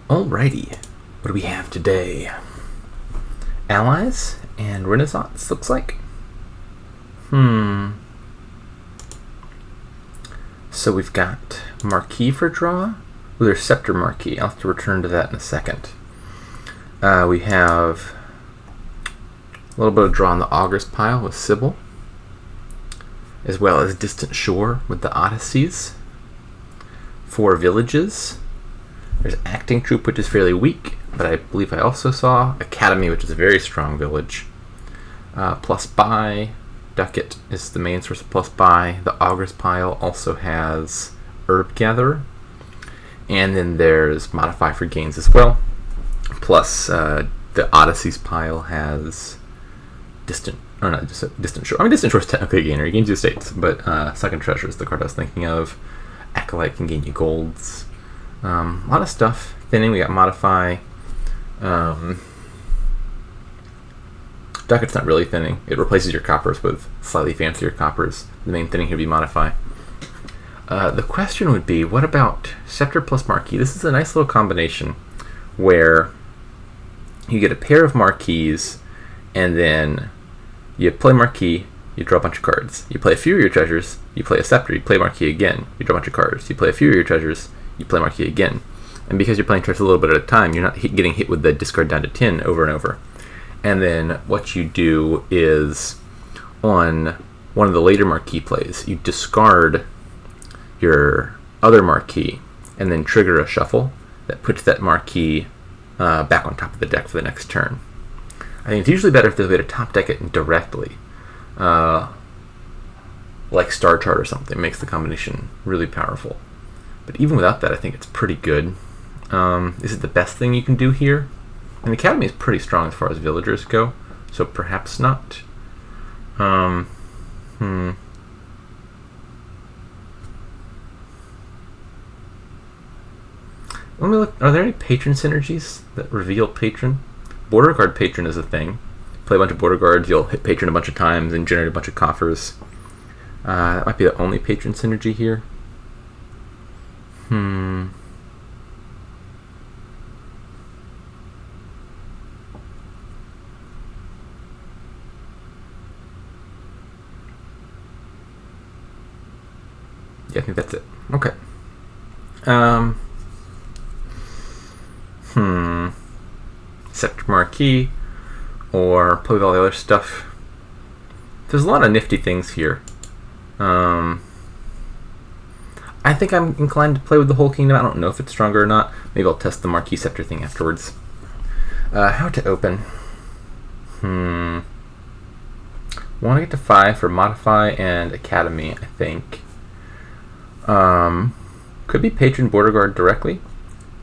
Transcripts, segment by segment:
Alrighty, what do we have today? Allies and Renaissance, looks like. So we've got Marquis for draw. Ooh, there's Scepter Marquis. I'll have to return to that in a second. We have a little bit of draw on the Augurs pile with Sybil, as well as Distant Shore with the Odysseys. 4 villages. There's Acting Troop, which is fairly weak, but I believe I also saw Academy, which is a very strong village. Plus buy. Ducat is the main source of plus buy. The Augurs pile also has Herb Gatherer. And then there's Modify for gains as well. Plus the Odysseys pile has Distant Shore. I mean, Distant Shore is technically a gainer. He gains you states, but Second Treasure is the card I was thinking of. Acolyte can gain you golds. A lot of stuff. Thinning, we got Modify. Ducat's not really thinning. It replaces your coppers with slightly fancier coppers. The main thinning here would be Modify. The question would be, what about Scepter plus Marquis? This is a nice little combination where you get a pair of Marquis, and then you play Marquis, you draw a bunch of cards. You play a few of your treasures, you play a Scepter, you play Marquis again, you draw a bunch of cards. You play a few of your treasures, you play Marquis again. And because you're playing treasures a little bit at a time, you're not getting hit with the discard down to 10 over and over. And then what you do is, on one of the later Marquis plays, you discard your other Marquis and then trigger a shuffle that puts that Marquis back on top of the deck for the next turn. I think it's usually better if there's a way to top deck it directly. Like Star Chart or something makes the combination really powerful. But even without that, I think it's pretty good. Is it the best thing you can do here? And the Academy is pretty strong as far as villagers go, so perhaps not. Let me look. Are there any patron synergies that reveal patron? Border guard patron is a thing. Play a bunch of border guards, you'll hit patron a bunch of times and generate a bunch of coffers. That might be the only patron synergy here. Yeah, I think that's it. Okay. Scepter Marquis, or play with all the other stuff. There's a lot of nifty things here. I think I'm inclined to play with the whole kingdom. I don't know if it's stronger or not. Maybe I'll test the Marquis Scepter thing afterwards. How to open? Want to get to 5 for Modify and Academy, I think. Could be Patron Border Guard directly.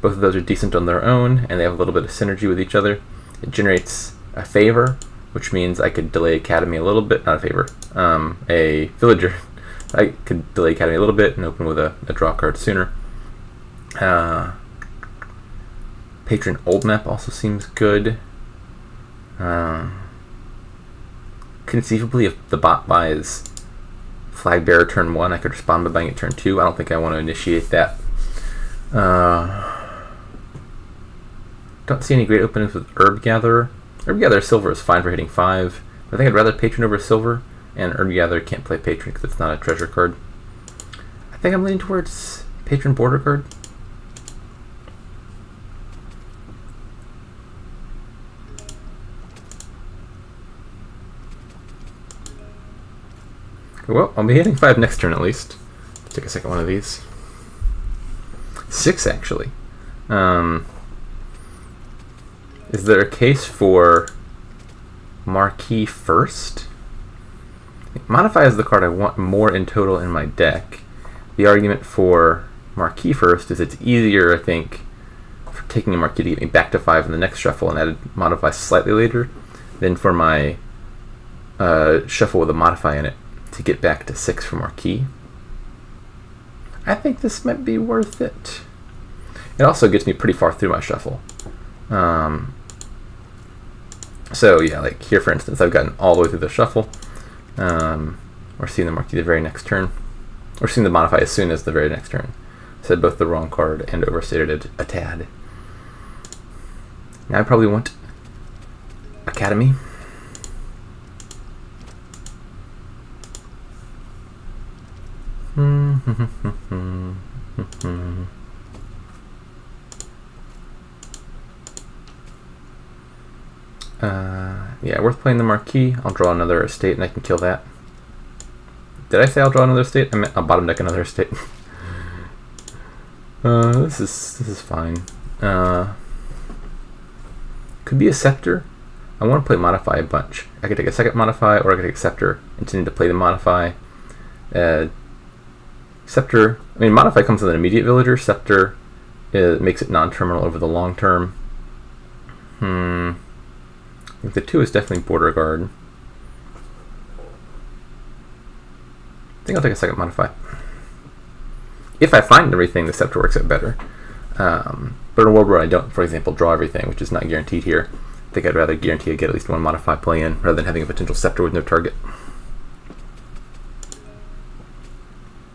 Both of those are decent on their own, and they have a little bit of synergy with each other. It generates a favor, which means I could delay Academy a little bit. Not a favor. A villager. I could delay Academy a little bit and open with a draw card sooner. Patron Old Map also seems good. Conceivably, if the bot buys Flag Bearer turn 1, I could respond by buying it turn 2. I don't think I want to initiate that. Don't see any great openings with Herb Gatherer. Herb Gatherer Silver is fine for hitting 5. But I think I'd rather Patron over Silver, and Herb Gatherer can't play Patron because it's not a treasure card. I think I'm leaning towards Patron Border Guard. Well, I'll be hitting 5 next turn at least. Let's take a second one of these. 6, actually. Is there a case for Marquis first? Modify is the card I want more in total in my deck. The argument for Marquis first is it's easier, I think, for taking a Marquis to get me back to 5 in the next shuffle and add Modify slightly later than for my shuffle with a Modify in it to get back to 6 for Marquis. I think this might be worth it. It also gets me pretty far through my shuffle. So yeah, like here for instance, I've gotten all the way through the shuffle. Or seeing the Marquis the very next turn. Or seeing the Modify as soon as the very next turn. Said both the wrong card and overstated it a tad. Now I probably want Academy. Yeah, worth playing the Marquee. I'll draw another estate and I can kill that. Did I say I'll draw another estate? I meant I'll bottom deck another estate. This is fine. Could be a Scepter. I want to play Modify a bunch. I could take a second Modify, or I could take a Scepter, intending to play the Modify. Scepter, I mean, Modify comes with an immediate villager. Scepter makes it non-terminal over the long term. I think the 2 is definitely Border Guard. I think I'll take a second Modify. If I find everything, the Scepter works out better. But in a world where I don't, for example, draw everything, which is not guaranteed here, I think I'd rather guarantee I get at least one Modify play in, rather than having a potential Scepter with no target.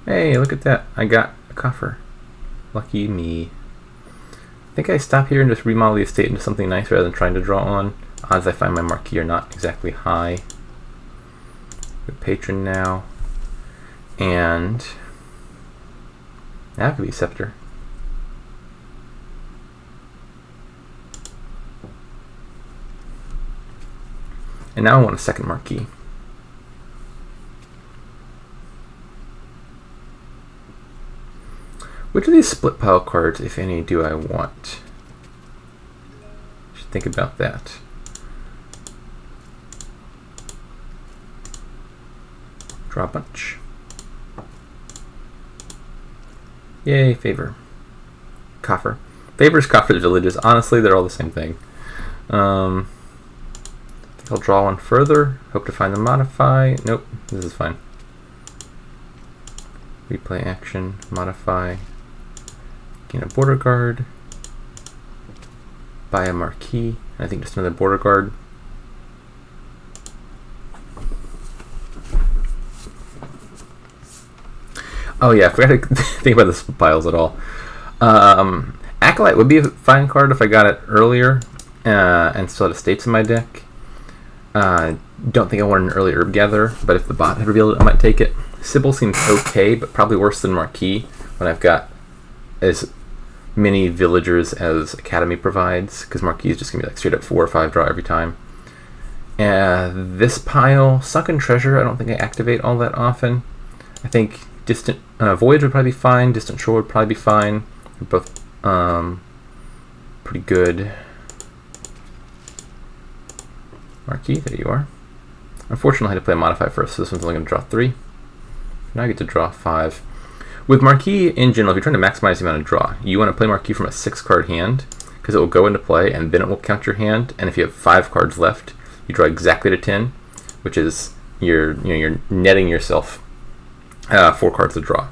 Hey, look at that. I got a coffer. Lucky me. I think I stop here and just remodel the estate into something nice rather than trying to draw on. Odds I find my Marquee are not exactly high. Good Patron now. And that could be Scepter. And now I want a second Marquee. Which of these split pile cards, if any, do I want? Should think about that. Draw a bunch. Yay, Favor. Coffer. Favor's Coffer's Villages. Honestly, they're all the same thing. I think I'll draw one further. Hope to find the Modify. Nope, this is fine. Replay action, Modify. Gain a Border Guard. Buy a Marquee. I think just another Border Guard. Oh yeah, I forgot to think about the split piles at all. Acolyte would be a fine card if I got it earlier and still had estates in my deck. Don't think I want an early Herb Gatherer, but if the bot had revealed it, I might take it. Sybil seems okay, but probably worse than Marquee when I've got as many villagers as Academy provides, because Marquee is just going to be like straight up 4 or 5 draw every time. This pile, Sunken Treasure, I don't think I activate all that often. I think Distant Voyage would probably be fine, Distant Shore would probably be fine. They're both pretty good. Marquee, there you are. Unfortunately, I had to play a Modify first, so this one's only going to draw 3. Now I get to draw 5. With Marquee, in general, if you're trying to maximize the amount of draw, you want to play Marquee from a 6-card hand, because it will go into play, and then it will count your hand, and if you have 5 cards left, you draw exactly to 10, which is you're netting yourself 4 cards to draw.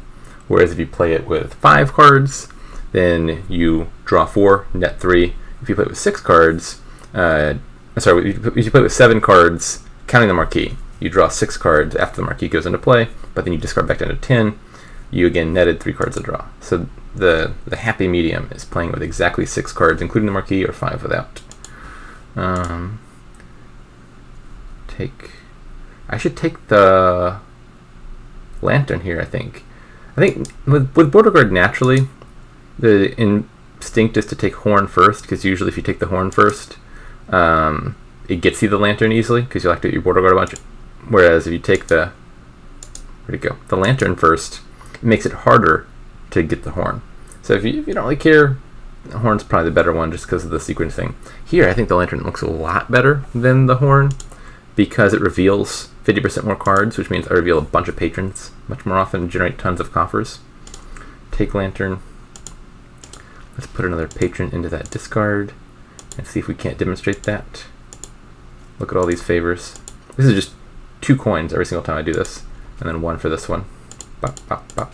Whereas if you play it with 5 cards, then you draw 4, net 3. If you play it with 6 cards, if you play it with 7 cards, counting the Marquee, you draw 6 cards after the Marquee goes into play, but then you discard back down to 10. You again netted 3 cards to draw. So the happy medium is playing with exactly 6 cards, including the Marquee, or 5 without. I should take the Lantern here, I think. with Border Guard naturally, the instinct is to take Horn first, because usually if you take the Horn first, it gets you the Lantern easily, because you'll activate your Border Guard a bunch. Whereas if you take the Lantern first, it makes it harder to get the Horn. So if you don't really care, the Horn's probably the better one just because of the sequencing. Here, I think the Lantern looks a lot better than the Horn because it reveals 50% more cards, which means I reveal a bunch of patrons much more often and generate tons of coffers. Take Lantern. Let's put another patron into that discard and see if we can't demonstrate that. Look at all these favors. This is just 2 coins every single time I do this, and then 1 for this one. Bop, bop, bop.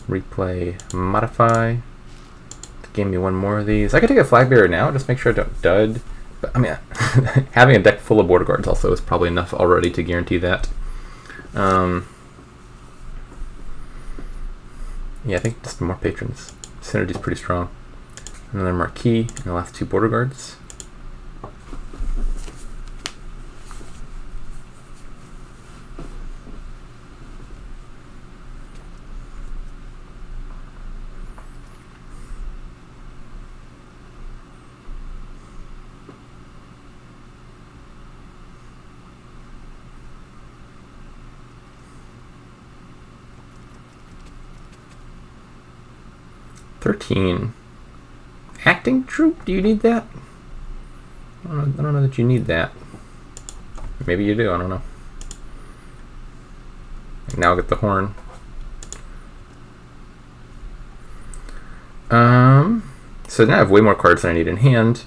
Replay, modify. Give me 1 more of these. I could take a Flag Bearer now, just make sure I don't dud. But I mean, having a deck full of Border Guards also is probably enough already to guarantee that. Yeah, I think just more patrons. Synergy's pretty strong. another Marquis, and the last 2 border guards. $13. Acting troop? Do you need that? I don't know that you need that. Maybe you do, I don't know. And now I'll get the horn. So now I have way more cards than I need in hand.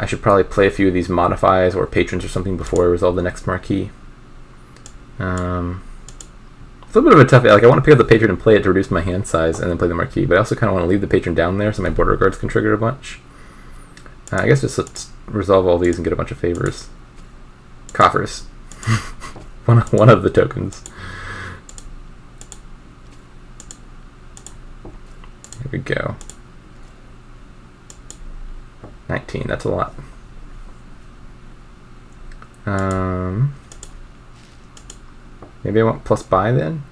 I should probably play a few of these modifies or patrons or something before I resolve the next Marquis. It's a little bit of a tough, like I want to pick up the patron and play it to reduce my hand size and then play the Marquis, but I also kind of want to leave the patron down there so my border guards can trigger a bunch. I guess just let's resolve all these and get a bunch of favors. Coffers. one of the tokens. Here we go. 19, that's a lot. Maybe I want plus buy then?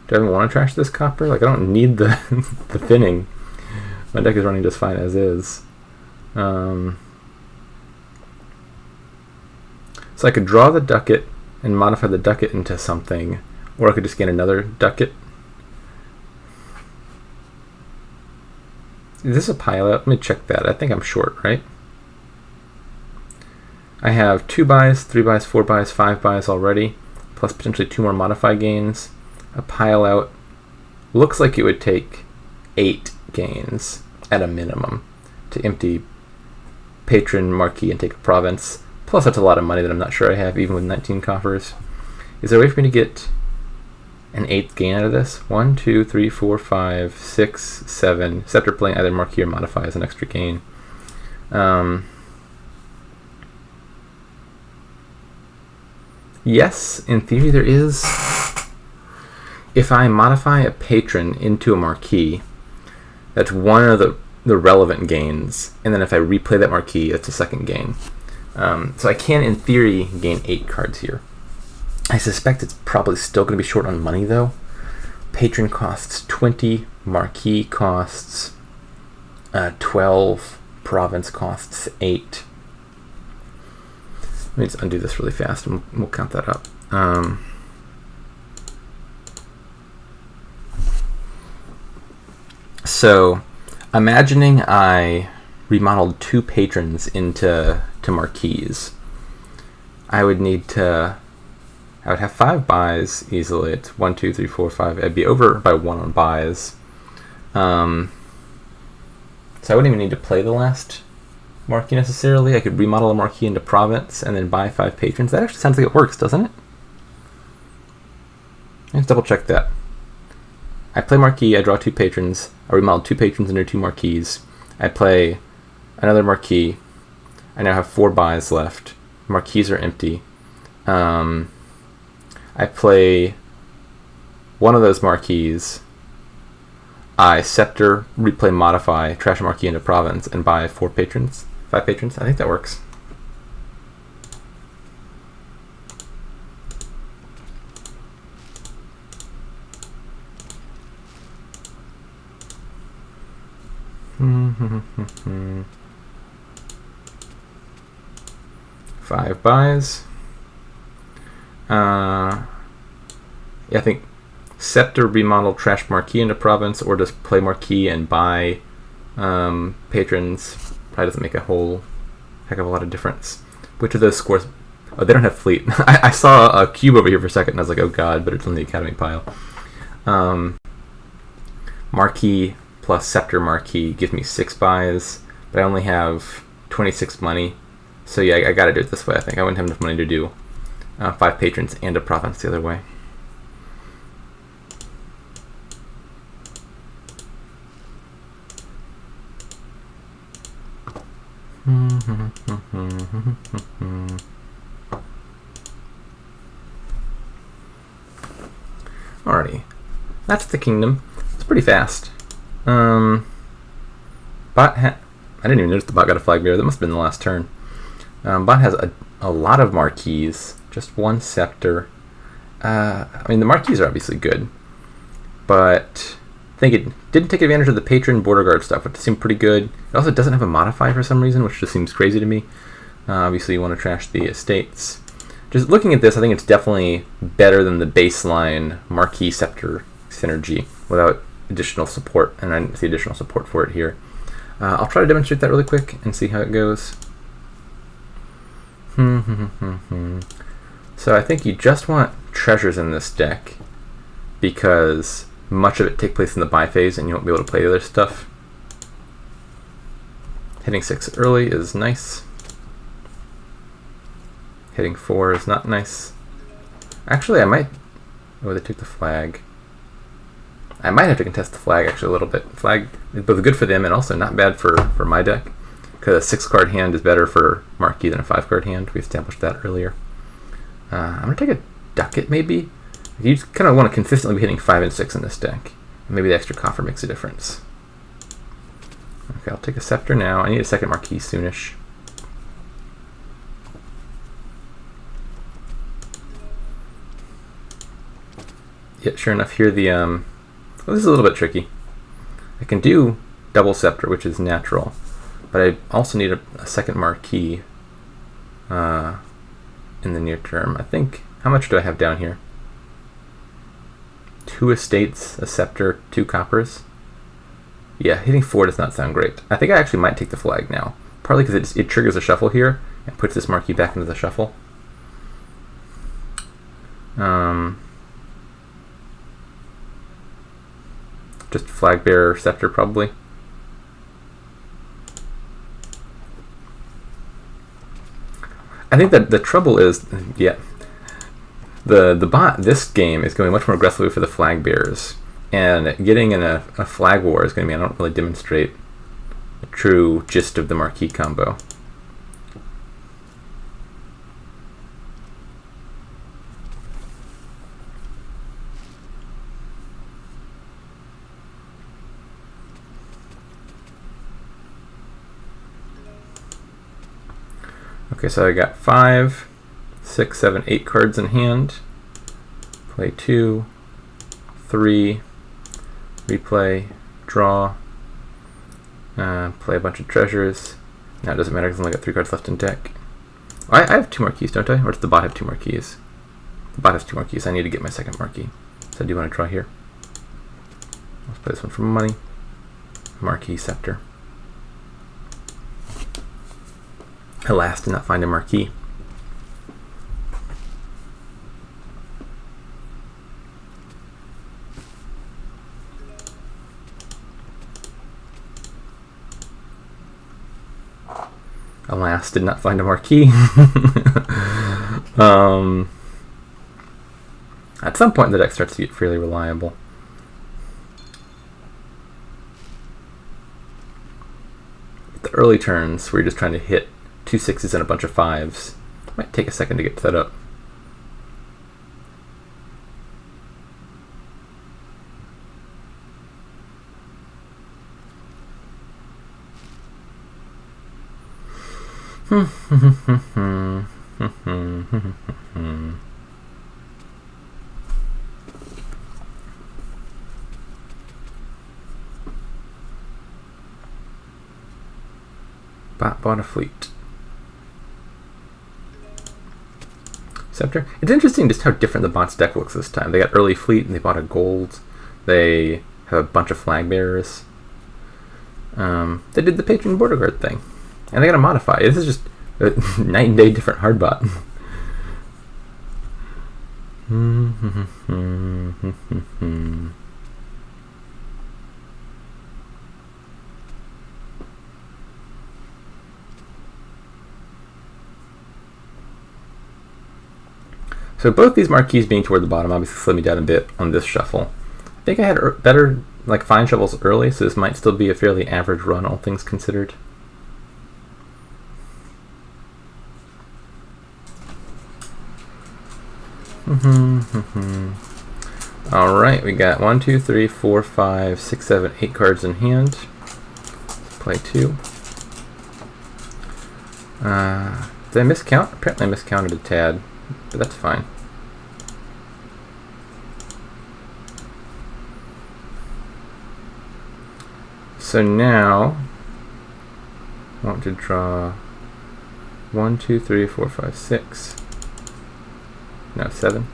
Do I even want to trash this copper? Like I don't need the the thinning. My deck is running just fine as is. So I could draw the ducat and modify the ducat into something, or I could just gain another ducat. Is this a pile out? Let me check that. I think I'm short, right? I have 2 buys, 3 buys, 4 buys, 5 buys already, plus potentially 2 more modify gains. A pile out looks like it would take 8 gains at a minimum to empty patron, Marquis, and take a province. Plus that's a lot of money that I'm not sure I have, even with 19 coffers. Is there a way for me to get an 8th gain out of this? 1, 2, 3, 4, 5, 6, 7. Scepter playing either Marquis or modify as an extra gain. Yes, in theory there is. If I modify a patron into a Marquis, that's one of the relevant gains, and then if I replay that Marquis, that's a second gain. So I can, in theory, gain 8 cards here. I suspect it's probably still going to be short on money, though. Patron costs 20, Marquis costs 12, Province costs 8. Let me just undo this really fast, and we'll count that up. So, imagining I remodeled 2 patrons into Marquis, I would have 5 buys easily. It's 1, 2, 3, 4, 5. I'd be over by 1 on buys. So I wouldn't even need to play the last Marquis necessarily. I could remodel a Marquis into Province and then buy 5 patrons. That actually sounds like it works, doesn't it? Let's double check that. I play Marquis, I draw 2 patrons, I remodel 2 patrons into 2 Marquis. I play another Marquis. I now have 4 buys left. Marquis are empty. I play one of those Marquis. I scepter, replay, modify, trash a Marquis into Province, and buy 5 patrons. I think that works. Five buys. Yeah, I think scepter, remodel, trash Marquis into Province, or just play Marquis and buy patrons. Probably doesn't make a whole heck of a lot of difference. Which of those scores? Oh, they don't have fleet. I saw a cube over here for a second and I was like, oh god, but it's on the academy pile. Marquis plus scepter Marquis gives me 6 buys, but I only have 26 money. So yeah, I gotta do it this way, I think. I wouldn't have enough money to do 5 patrons and a province the other way. Alrighty, that's the kingdom. It's pretty fast. I didn't even notice the bot got a flag bearer. That must have been the last turn. Bot has a lot of marquees, just one scepter. I mean, the marquees are obviously good, but I think it didn't take advantage of the patron border guard stuff, which seemed pretty good. It also doesn't have a modifier for some reason, which just seems crazy to me. Obviously, you want to trash the estates. Just looking at this, I think it's definitely better than the baseline marquee scepter synergy without additional support, and I didn't see additional support for it here. I'll try to demonstrate that really quick and see how it goes. So I think you just want treasures in this deck because much of it takes place in the buy phase and you won't be able to play the other stuff. Hitting 6 early is nice. Hitting 4 is not nice. Actually, I might... Oh, they took the flag. I might have to contest the flag actually a little bit. Flag is both good for them and also not bad for my deck, because a 6-card hand is better for marquee than a 5-card hand. We established that earlier. I'm going to take a ducat maybe. You just kind of want to consistently be hitting 5 and 6 in this deck. Maybe the extra coffer makes a difference. Okay, I'll take a scepter now. I need a second marquee soonish. Yeah, sure enough, here the well, this is a little bit tricky. I can do double scepter, which is natural, but I also need a second marquee in the near term. I think, how much do I have down here? 2 estates, a scepter, 2 coppers. Yeah, hitting 4 does not sound great. I think I actually might take the flag now, partly because it triggers a shuffle here and puts this marquee back into the shuffle. Just flag bearer, scepter probably. I think that the trouble is, yeah, the bot this game is going much more aggressively for the flag bearers, and getting in a flag war is going to mean I don't really demonstrate the true gist of the marquee combo. Okay, so I got 5, 6, 7, 8 cards in hand. Play 2, 3, replay, draw, play a bunch of treasures. Now it doesn't matter because I only got 3 cards left in deck. I have 2 marquees, don't I? Or does the bot have 2 marquees? The bot has 2 marquees. I need to get my second marquee. So I do want to draw here. Let's play this one for money. Marquee scepter. Alas, did not find a marquee. Alas, did not find a marquee. At some point, the deck starts to get fairly reliable. The early turns, where you're just trying to hit 2 6s and a bunch of 5s. Might take a second to get set up. Bought a fleet. Scepter. It's interesting just how different the bot's deck looks this time. They got early fleet and they bought a gold. They have a bunch of flag bearers. They did the patron border guard thing. And they got a modify. This is just a night and day different hard bot. So both these marquees being toward the bottom obviously slowed me down a bit on this shuffle. I think I had better, like, fine shuffles early, so this might still be a fairly average run, all things considered. Alright, we got 1, 2, 3, 4, 5, 6, 7, 8 cards in hand. Play 2. Did I miscount? Apparently I miscounted a tad, but that's fine. So now I want to draw 1, 2, 3, 4, 5, 6. No, 7.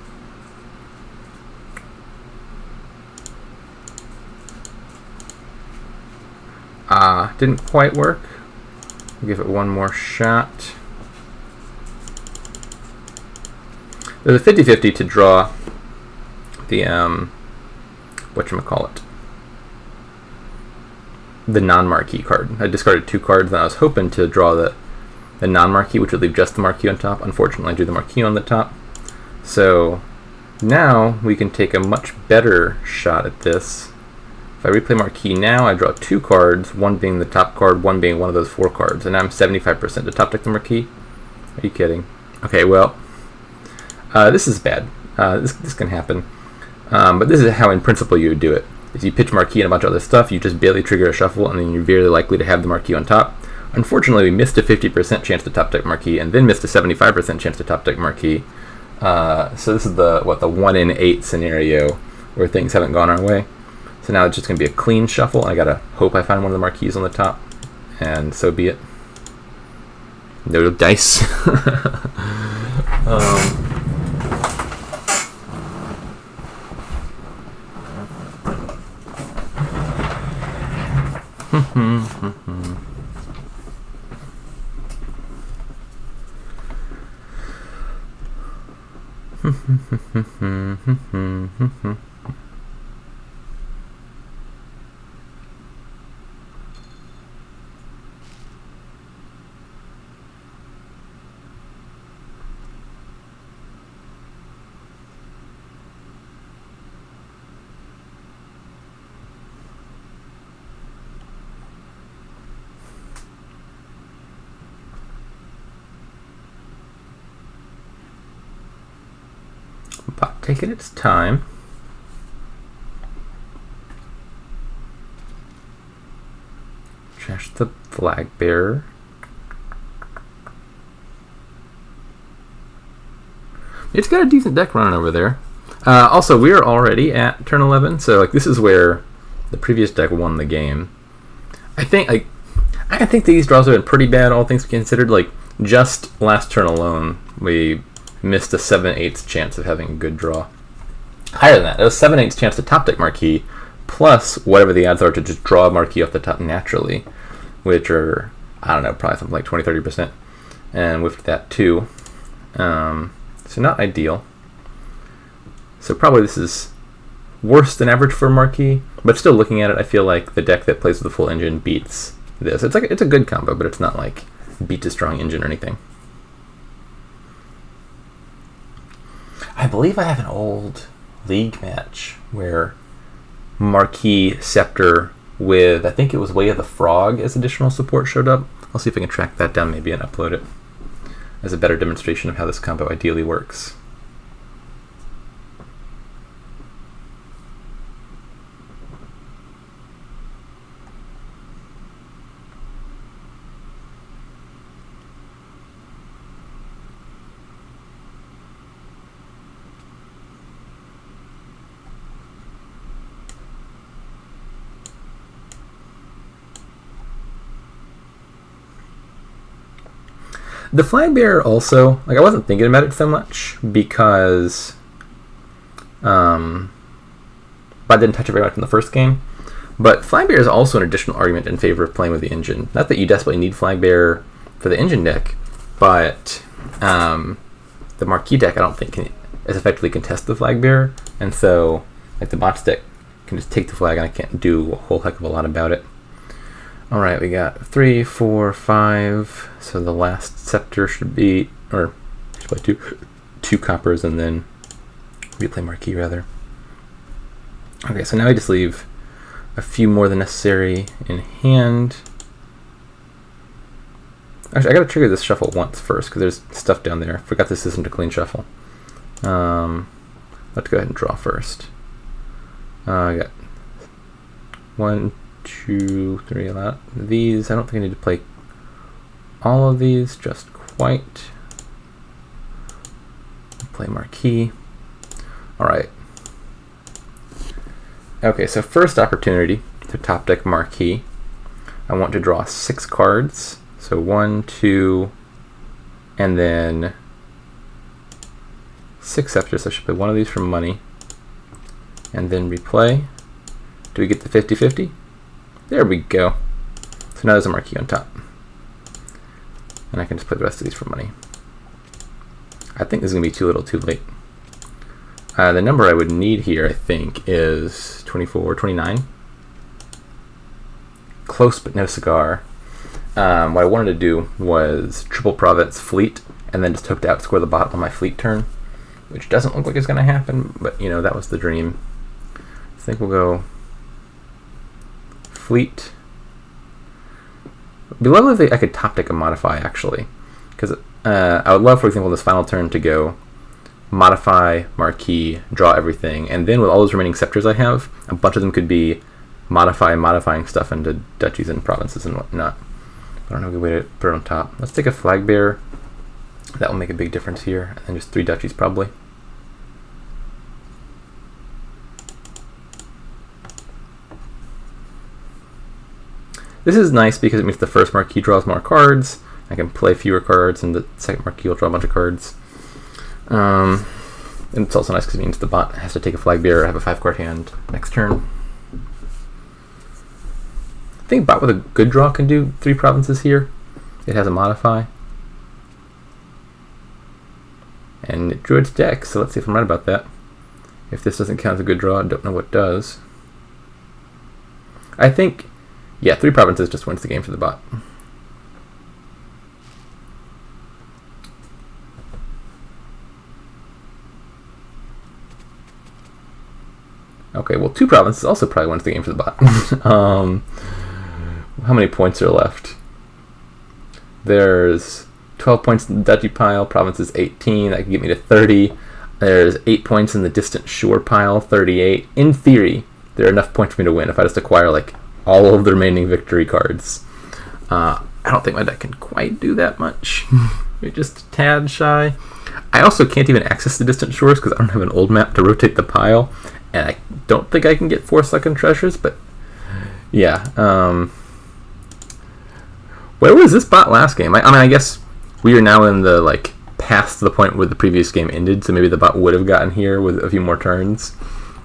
Didn't quite work. I'll give it one more shot. There's a 50-50 to draw the whatchamacallit, the non-marquee card. I discarded 2 cards, and I was hoping to draw the non-marquee, which would leave just the marquee on top. Unfortunately, I drew the marquee on the top. So now we can take a much better shot at this. If I replay marquee now, I draw 2 cards, one being the top card, one being one of those 4 cards, and now I'm 75% to top deck the marquee. Are you kidding? Okay, well, this is bad. This can happen. But this is how, in principle, you would do it. If you pitch marquee and a bunch of other stuff, you just barely trigger a shuffle, and then you're very likely to have the marquee on top. Unfortunately, we missed a 50% chance to top deck marquee, and then missed a 75% chance to top deck marquee. So this is the 1 in 8 scenario where things haven't gone our way. So now it's just going to be a clean shuffle. I gotta hope I find one of the marquees on the top, and so be it. No dice. But taking its time. Trash the flag bearer. It's got a decent deck running over there. Also, we are already at turn 11, so like this is where the previous deck won the game. I think these draws have been pretty bad, all things considered. Like just last turn alone, we missed a 7/8 chance of having a good draw. Higher than that, it was 7/8 chance to top deck marquee, plus whatever the odds are to just draw a marquee off the top naturally, which are, I don't know, probably something like 20-30%, and whiffed that too. So not ideal. So probably this is worse than average for marquee, but still looking at it, I feel like the deck that plays with the full engine beats this. It's a good combo, but it's not like beats a strong engine or anything. I believe I have an old league match where Marquee Scepter with, I think it was Way of the Frog as additional support showed up. I'll see if I can track that down maybe and upload it as a better demonstration of how this combo ideally works. The flag bearer also, like I wasn't thinking about it so much because I didn't touch it very much in the first game. But flag bearer is also an additional argument in favor of playing with the engine. Not that you desperately need flag bearer for the engine deck, but the marquee deck I don't think can as effectively contest the flag bearer, and so like the bots deck can just take the flag and I can't do a whole heck of a lot about it. Alright, we got 3, 4, 5, so the last scepter should be, or should play two coppers and then replay marquee rather. Okay, so now I just leave a few more than necessary in hand. Actually, I gotta trigger this shuffle once first because there's stuff down there. Forgot this isn't a clean shuffle. Let's go ahead and draw first. I got 1, 2, 3 a lot. These, I don't think I need to play all of these, just quite. Play Marquee. Alright. Okay, so first opportunity to top deck Marquee. I want to draw 6 cards. So 1, 2, and then 6 scepters. I should play one of these for money. And then replay. Do we get the 50-50? There we go. So now there's a Marquee on top. And I can just play the rest of these for money. I think this is going to be too little too late. The number I would need here, I think, is 24, 29. Close but no cigar. What I wanted to do was triple province fleet and then just hope to outscore the bot on my fleet turn, which doesn't look like it's going to happen, but you know, that was the dream. I think we'll go fleet. It'd be lovely if I could top deck a modify, actually, because I would love, for example, this final turn to go modify, Marquee, draw everything, and then with all those remaining scepters I have, a bunch of them could be modifying stuff into duchies and provinces and whatnot. I don't know a good way to put it on top. Let's take a flag bearer. That will make a big difference here, and then just 3 duchies probably. This is nice because it means the first Marquee draws more cards. I can play fewer cards, and the second Marquee will draw a bunch of cards. And it's also nice because it means the bot has to take a flag bearer, have a 5-card hand next turn. I think bot with a good draw can do 3 provinces here. It has a modify. And it drew its deck, so let's see if I'm right about that. If this doesn't count as a good draw, I don't know what does. I think, yeah, 3 provinces just wins the game for the bot. Okay, well, 2 provinces also probably wins the game for the bot. How many points are left? There's 12 points in the duchy pile, province is 18, that can get me to 30. There's 8 points in the distant shore pile, 38. In theory, there are enough points for me to win if I just acquire like all of the remaining victory cards. I don't think my deck can quite do that much. We're just a tad shy. I also can't even access the distant shores because I don't have an old map to rotate the pile, and I don't think I can get 4 second treasures, but yeah. Where was this bot last game? I mean, I guess we are now in the, like, past the point where the previous game ended, so maybe the bot would have gotten here with a few more turns.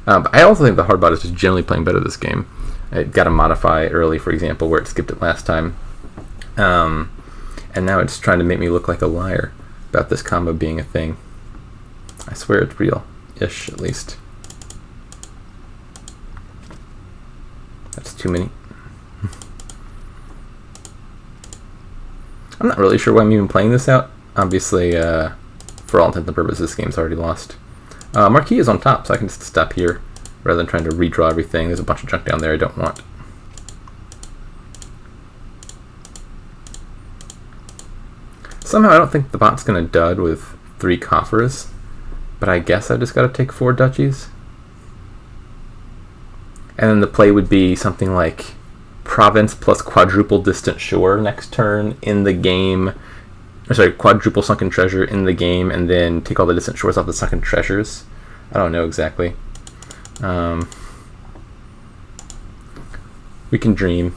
But I also think the hard bot is just generally playing better this game. It got a modify early, for example, where it skipped it last time. And now it's trying to make me look like a liar about this combo being a thing. I swear it's real-ish, at least. That's too many. I'm not really sure why I'm even playing this out. Obviously, for all intents and purposes, this game's already lost. Marquee is on top, so I can just stop here rather than trying to redraw everything. There's a bunch of junk down there I don't want. Somehow I don't think the bot's going to dud with 3 coffers, but I guess I just got to take 4 duchies. And then the play would be something like province plus quadruple distant shore next turn in the game. Or sorry, quadruple sunken treasure in the game, and then take all the distant shores off the sunken treasures. I don't know exactly. We can dream.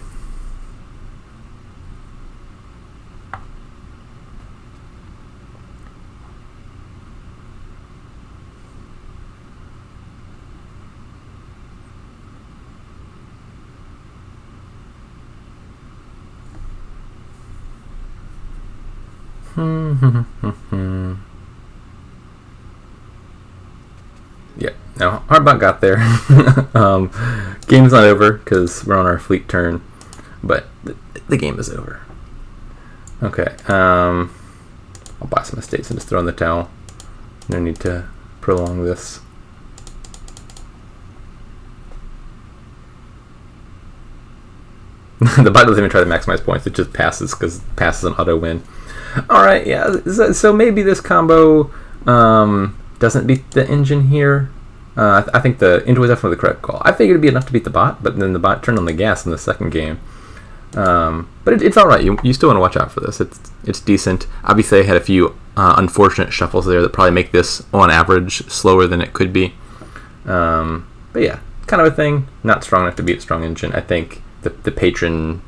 Yeah, no, Hardbot got there. Game's not over because we're on our fleet turn, but the game is over. Okay, I'll buy some estates and just throw in the towel. No need to prolong this. The bot doesn't even try to maximize points, it just passes because passes an auto win. Alright, yeah, so maybe this combo doesn't beat the engine here. I think the Into was definitely the correct call. I figured it'd be enough to beat the bot, but then the bot turned on the gas in the second game. But it's all right. You still want to watch out for this. It's decent. Obviously, I had a few unfortunate shuffles there that probably make this, on average, slower than it could be. But yeah, kind of a thing. Not strong enough to beat Strong Engine. I think the patron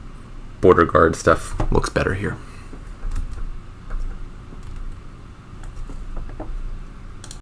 border guard stuff looks better here.